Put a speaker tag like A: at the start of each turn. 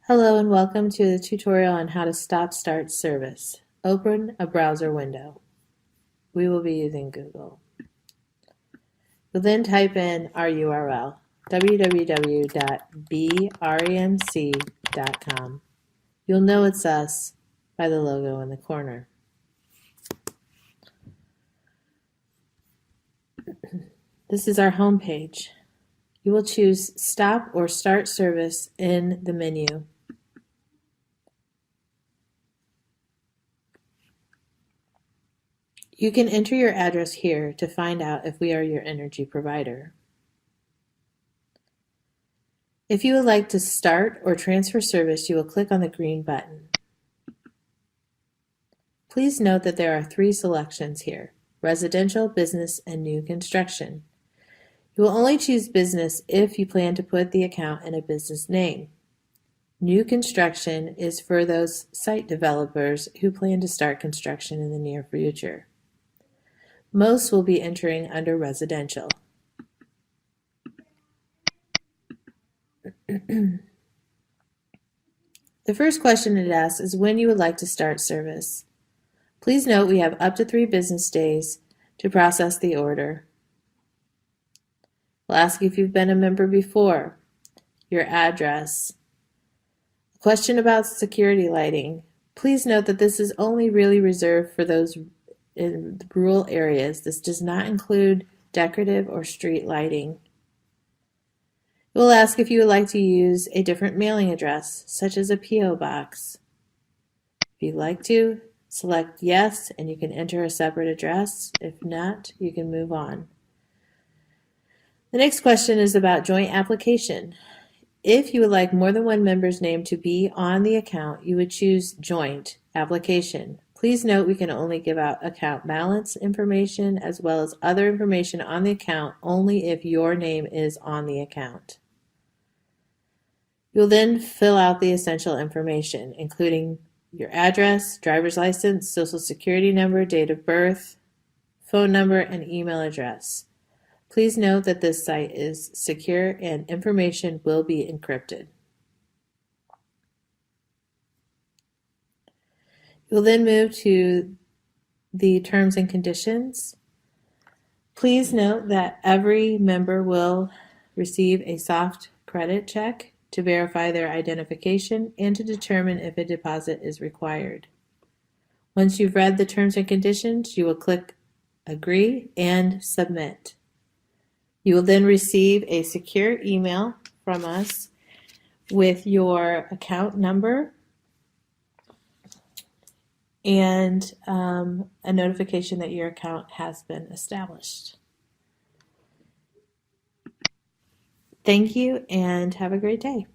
A: Hello and welcome to the tutorial on how to stop-start service. Open a browser window. We will be using Google. You'll then type in our URL, www.bremc.com. You'll know it's us by the logo in the corner. This is our home page. You will choose Stop or Start Service in the menu. You can enter your address here to find out if we are your energy provider. If you would like to start or transfer service, you will click on the green button. Please note that there are 3 selections here: residential, business, and new construction. You will only choose business if you plan to put the account in a business name. New construction is for those site developers who plan to start construction in the near future. Most will be entering under residential. The first question it asks is when you would like to start service. Please note we have up to 3 business days to process the order. We'll ask if you've been a member before, your address. A question about security lighting. Please note that this is only really reserved for those in rural areas. This does not include decorative or street lighting. It will ask if you would like to use a different mailing address, such as a P.O. box. If you'd like to, select yes, and you can enter a separate address. If not, you can move on. The next question is about joint application. If you would like more than one member's name to be on the account, you would choose joint application. Please note we can only give out account balance information as well as other information on the account only if your name is on the account. You'll then fill out the essential information, including your address, driver's license, social security number, date of birth, phone number, and email address. Please note that this site is secure and information will be encrypted. You'll then move to the terms and conditions. Please note that every member will receive a soft credit check to verify their identification and to determine if a deposit is required. Once you've read the terms and conditions, you will click Agree and Submit. You will then receive a secure email from us with your account number and a notification that your account has been established. Thank you and have a great day.